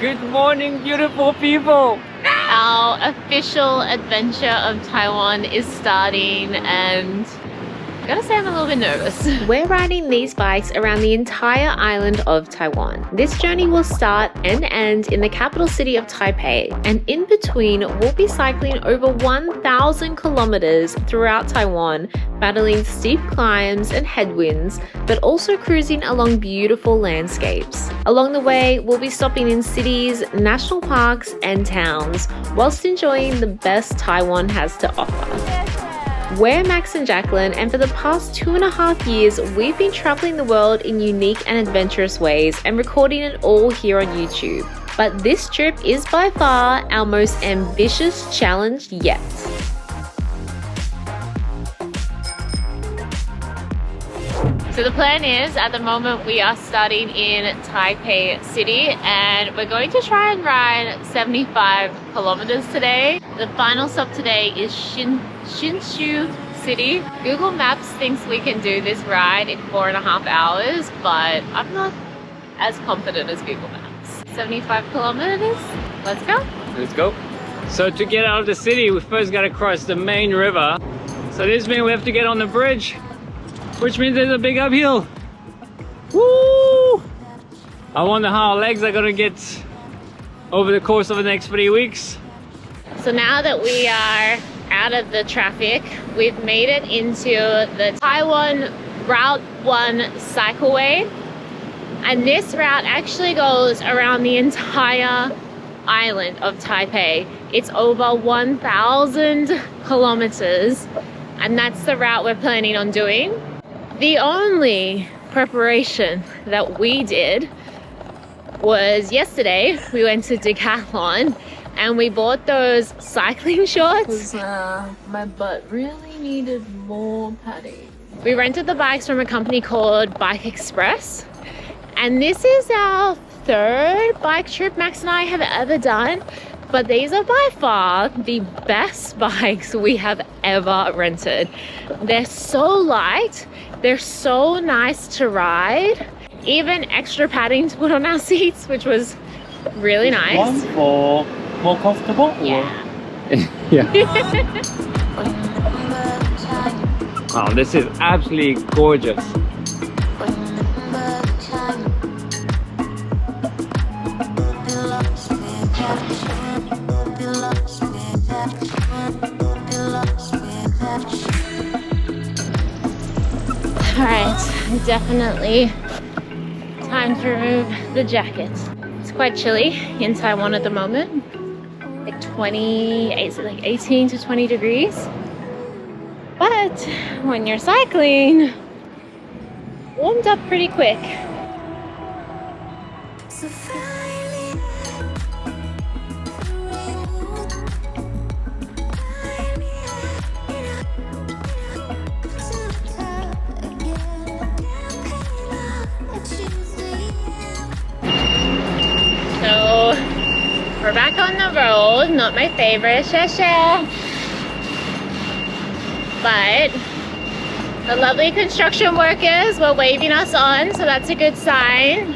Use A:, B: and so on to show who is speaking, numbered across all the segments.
A: Good morning, beautiful people!
B: Our official adventure of Taiwan is starting and I gotta say I'm a little bit nervous. We're riding these bikes around the entire island of Taiwan. This journey will start and end in the capital city of Taipei, and in between we'll be cycling over 1,000 kilometers throughout Taiwan, battling steep climbs and headwinds, but also cruising along beautiful landscapes. Along the way, we'll be stopping in cities, national parks, and towns, whilst enjoying the best Taiwan has to offer. We're Max and Jacqueline, and for the past 2.5 years, we've been traveling the world in unique and adventurous ways and recording it all here on YouTube. But this trip is by far our most ambitious challenge yet. So the plan is, at the moment we are starting in Taipei City and we're going to try and ride 75 kilometers today. The final stop today is Hsinchu City. Google Maps thinks we can do this ride in 4.5 hours, but I'm not as confident as Google Maps. 75 kilometers, let's go.
A: Let's go. So to get out of the city, we first got to cross the main river. So this means we have to get on the bridge, which means there's a big uphill. Woo! I wonder how our legs are gonna get over the course of the next 3 weeks.
B: So now that we are out of the traffic, we've made it into the Taiwan Route 1 cycleway. And this route actually goes around the entire island of Taipei. It's over 1,000 kilometers, and that's the route we're planning on doing. The only preparation that we did was yesterday. We went to Decathlon and we bought those cycling shorts. My butt really needed more padding. We rented the bikes from a company called Bike Express, and this is our third bike trip Max and I have ever done, but these are by far the best bikes we have ever rented. They're so light, they're so nice to ride, even extra padding to put on our seats, which was really nice.
A: One for more comfortable?
B: Yeah.
A: Yeah. Oh, this is absolutely gorgeous.
B: Alright, definitely time to remove the jacket. It's quite chilly in Taiwan at the moment. Like 18 to 20 degrees. But when you're cycling, warmed up pretty quick. So we're back on the road. Not my favorite, but the lovely construction workers were waving us on, so that's a good sign.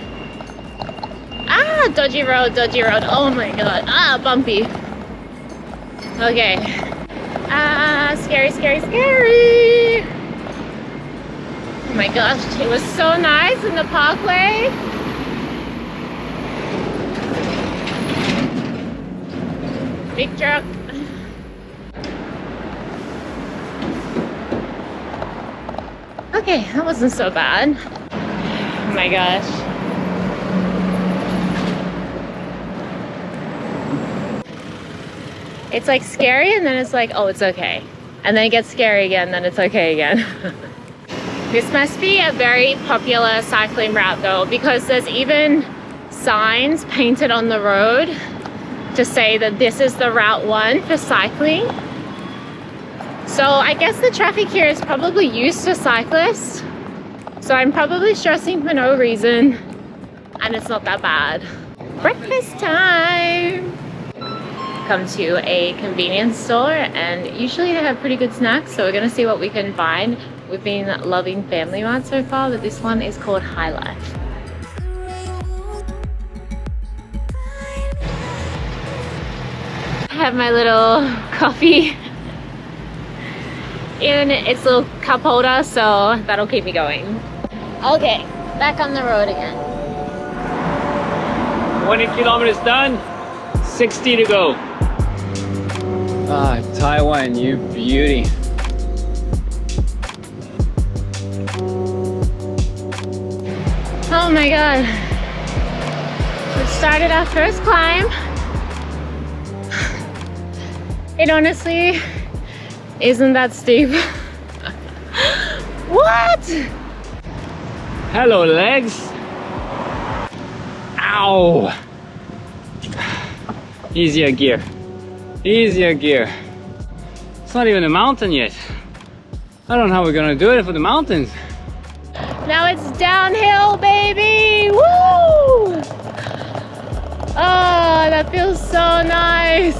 B: Ah, dodgy road, dodgy road. Oh my god. Ah, bumpy. Okay. Ah, scary, scary, scary. Oh my gosh, it was so nice in the parkway. Big truck. Okay, that wasn't so bad. Oh my gosh. It's like scary and then it's like, oh, it's okay. And then it gets scary again, then it's okay again. This must be a very popular cycling route though, because there's even signs painted on the road to say that this is the Route 1 for cycling. So I guess the traffic here is probably used to cyclists. So I'm probably stressing for no reason, and it's not that bad. Breakfast time! Come to a convenience store, and usually they have pretty good snacks, so we're gonna see what we can find. We've been loving Family Mart so far, but this one is called High Life. have my little coffee in its little cup holder, so that'll keep me going. Okay, back on the road again.
A: 20 kilometers done, 60 to go. Ah, Taiwan, you beauty.
B: Oh my god. We started our first climb. It honestly isn't that steep. What?
A: Hello, legs. Ow. Easier gear. Easier gear. It's not even a mountain yet. I don't know how we're gonna do it for the mountains.
B: Now it's downhill, baby! Woo! Oh, that feels so nice.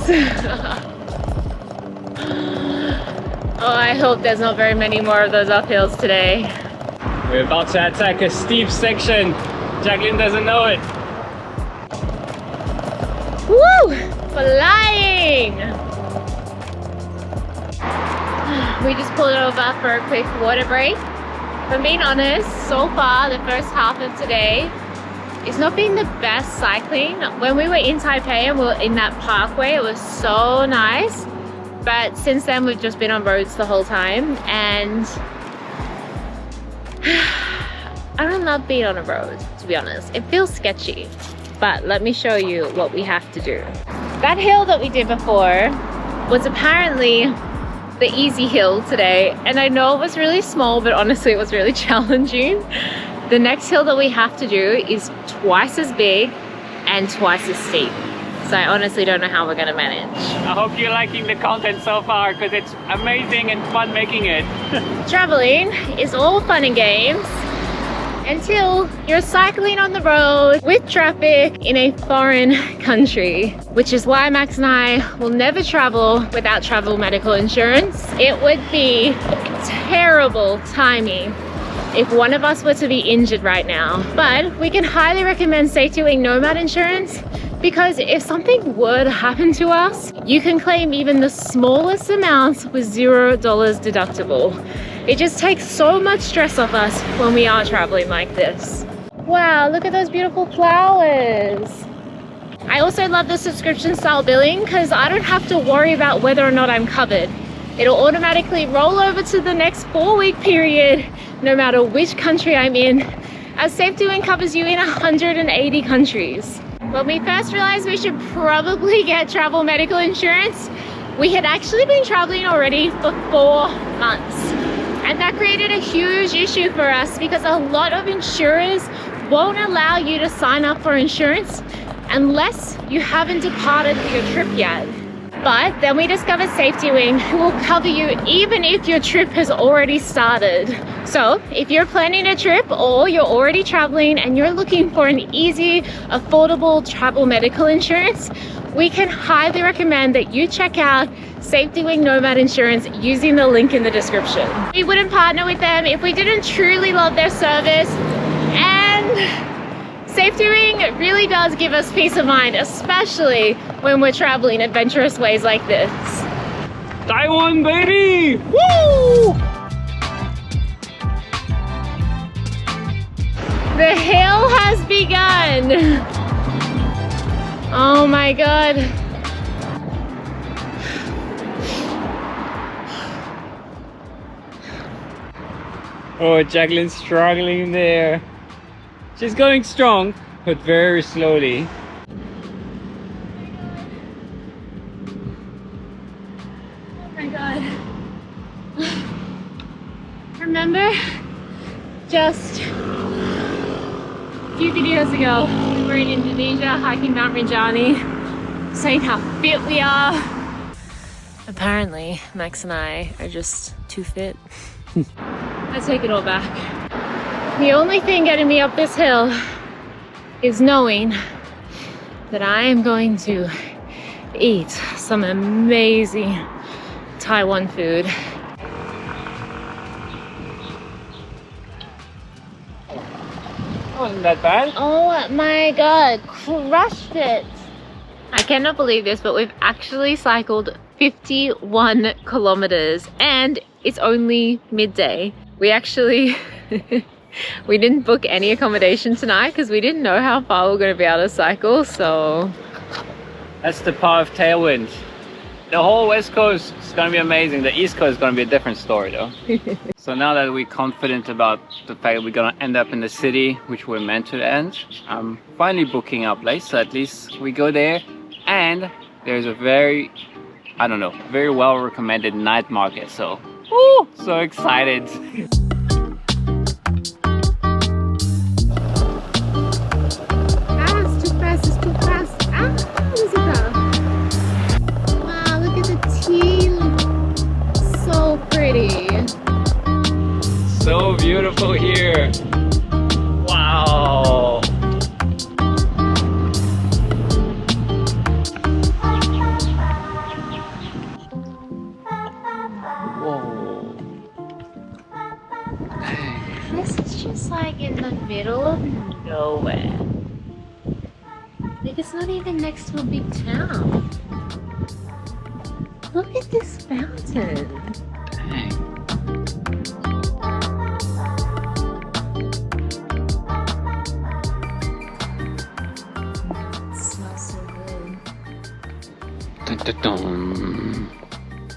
B: Oh, I hope there's not very many more of those uphills today.
A: We're about to attack a steep section. Jacqueline doesn't know it.
B: Woo! Flying! We just pulled over for a quick water break. If I'm being honest, so far the first half of today it's not been the best cycling. When we were in Taipei and we were in that parkway, it was so nice. But since then we've just been on roads the whole time, and I don't love being on a road, to be honest. It feels sketchy. But let me show you what we have to do. That hill that we did before was apparently the easy hill today, and I know it was really small, but honestly it was really challenging. The next hill that we have to do is twice as big and twice as steep, so I honestly don't know how we're gonna manage.
A: I hope you're liking the content so far, because it's amazing and fun making it.
B: Traveling is all fun and games until you're cycling on the road with traffic in a foreign country, which is why Max and I will never travel without travel medical insurance. It would be terrible timing if one of us were to be injured right now. But we can highly recommend Safety Wing Nomad insurance, because if something were to happen to us, you can claim even the smallest amounts with $0 deductible. It just takes so much stress off us when we are traveling like this. Wow, look at those beautiful flowers. I also love the subscription style billing because I don't have to worry about whether or not I'm covered. It'll automatically roll over to the next 4-week period, no matter which country I'm in, as Safety Wing covers you in 180 countries. When we first realized we should probably get travel medical insurance, we had actually been traveling already for 4 months. And that created a huge issue for us because a lot of insurers won't allow you to sign up for insurance unless you haven't departed for your trip yet. But then we discovered Safety Wing, who will cover you even if your trip has already started. So if you're planning a trip or you're already traveling and you're looking for an easy, affordable travel medical insurance, we can highly recommend that you check out Safety Wing Nomad Insurance using the link in the description. We wouldn't partner with them if we didn't truly love their service, and Safety Wing really does give us peace of mind, especially when we're traveling adventurous ways like this.
A: Taiwan, baby! Woo!
B: The hill has begun. Oh my god.
A: Oh, Jacqueline's struggling there. She's going strong, but very slowly.
B: Oh my god. Remember just a few videos ago, we were in Indonesia hiking Mount Rinjani, saying how fit we are. Apparently, Max and I are just too fit. I take it all back. The only thing getting me up this hill is knowing that I am going to eat some amazing Taiwan food.
A: Wasn't that bad?
B: Oh my god, crushed it. I cannot believe this, but we've actually cycled 51 kilometers and it's only midday. We actually we didn't book any accommodation tonight because we didn't know how far we were going to be able to cycle, so
A: that's the power of tailwind. The whole west coast is going to be amazing. The east coast is going to be a different story though. So now that we're confident about the fact we're going to end up in the city which we're meant to end, I'm finally booking our place, so at least we go there. And there's a very, I don't know, very well recommended night market, so woo, so excited.
B: Wow, look at the tea. So pretty.
A: So beautiful here. Wow. Whoa.
B: This is just like in the middle of nowhere. Like it's not even next to a big town. Look at this fountain.
A: Dang.
B: It smells so good.
A: Dun, dun, dun.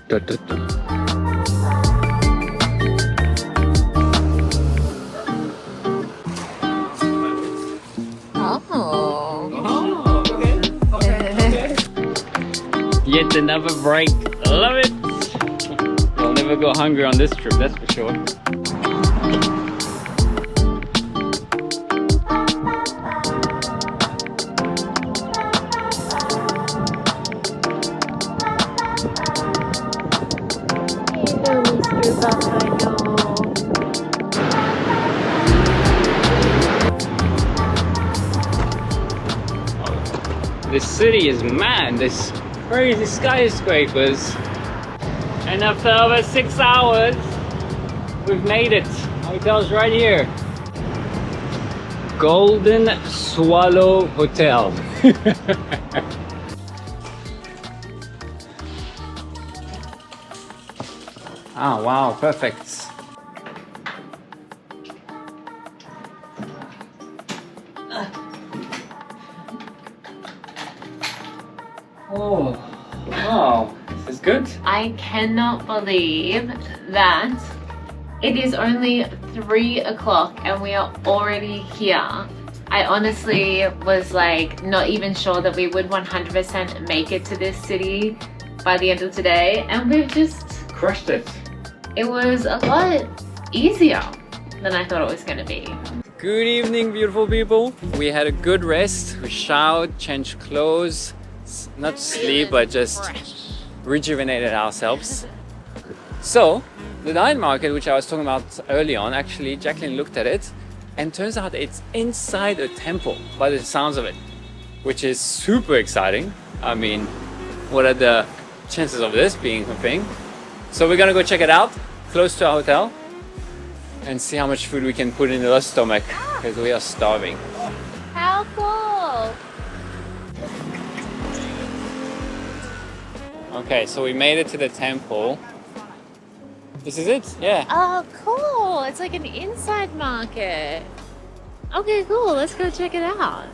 A: Dun, dun, dun.
B: Oh.
A: Okay. Yet another break. Love it. We'll never go hungry on this trip, that's for sure. This city is mad. There's crazy skyscrapers. And after over 6 hours, we've made it. Hotel's right here. Golden Swallow Hotel. Ah, wow, perfect. Oh, wow, this is good.
B: I cannot believe that it is only 3 o'clock and we are already here. I honestly was like not even sure that we would 100% make it to this city by the end of today, and we've just
A: Crushed it.
B: it was a lot easier than I thought it was going to be.
A: Good evening, beautiful people. We had a good rest. We showered, changed clothes, not sleep, but just rejuvenated ourselves. So, the night market, which I was talking about early on, actually, Jacqueline looked at it, and turns out it's inside a temple, by the sounds of it, which is super exciting. I mean, what are the chances of this being a thing? So we're gonna go check it out, close to our hotel, and see how much food we can put in the stomach, because we are starving.
B: How cool!
A: Okay, so we made it to the temple. This is it? Yeah.
B: Oh, cool! It's like an inside market. Okay, cool. Let's go check it out.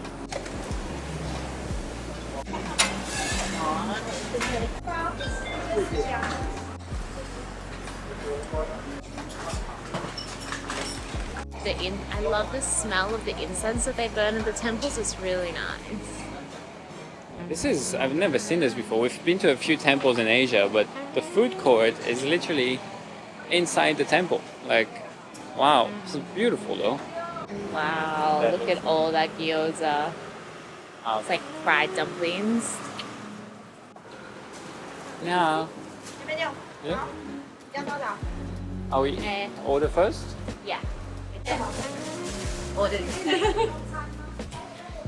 B: I love the smell of the incense that they burn at the temples. It's really nice.
A: I've never seen this before. We've been to a few temples in Asia, but the food court is literally inside the temple. Like, wow, it's beautiful though.
B: Wow, look at all that gyoza. It's like fried dumplings.
A: Yeah. Yeah. Are we order first?
B: Yeah.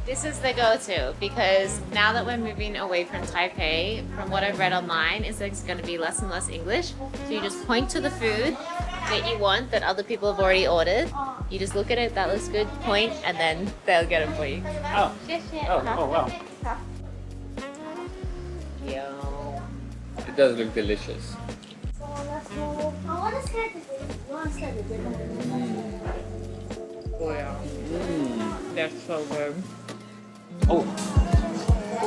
B: This is the go-to because now that we're moving away from Taipei, from what I've read online, is that it's going to be less and less English. So you just point to the food that you want that other people have already ordered. You just look at it, that looks good, point, and then they'll get it for you.
A: Oh, wow.
B: Yeah.
A: It does look delicious.
B: Oh yeah. That's so good.
A: Oh,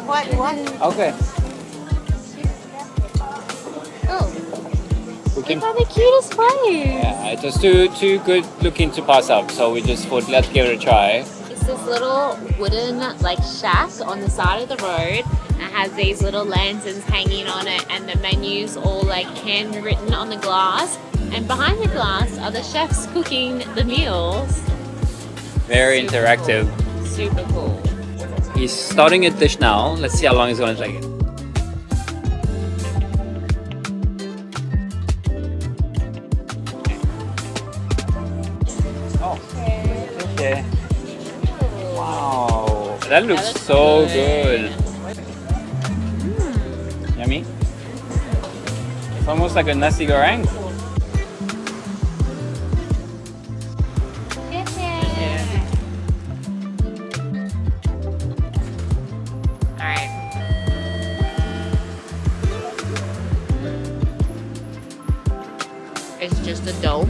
B: What?
A: okay.
B: Oh,
A: We
B: it's
A: can,
B: the cutest place.
A: yeah, it was too good looking to pass up, so we just thought let's give it a try.
B: It's this little wooden like shack on the side of the road. It has these little lanterns hanging on it, and the menus all like handwritten on the glass. And behind the glass are the chefs cooking the meals.
A: Very
B: Super
A: interactive.
B: Cool. Super cool.
A: He's starting a dish now. Let's see how long it's gonna take it. Oh, okay. Wow, that looks so good. Yummy. It's almost like a nasi goreng.
B: Alright. It's just a dough,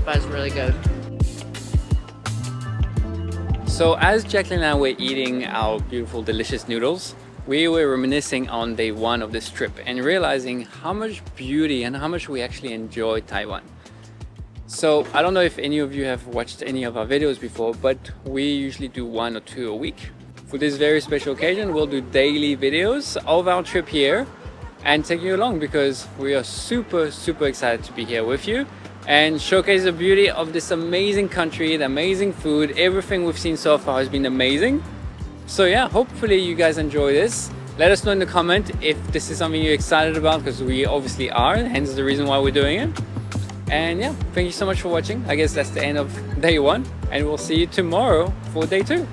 B: but it's really good.
A: So as Jacqueline and I were eating our beautiful delicious noodles, we were reminiscing on day one of this trip and realizing how much beauty and how much we actually enjoy Taiwan. So I don't know if any of you have watched any of our videos before, but we usually do 1 or 2 a week. For this very special occasion, we'll do daily videos of our trip here and take you along because we are super excited to be here with you and showcase the beauty of this amazing country, the amazing food. Everything we've seen so far has been amazing. So yeah, hopefully you guys enjoy this. Let us know in the comment if this is something you're excited about, because we obviously are, hence the reason why we're doing it. And yeah, thank you so much for watching. I guess that's the end of day one, and we'll see you tomorrow for day 2.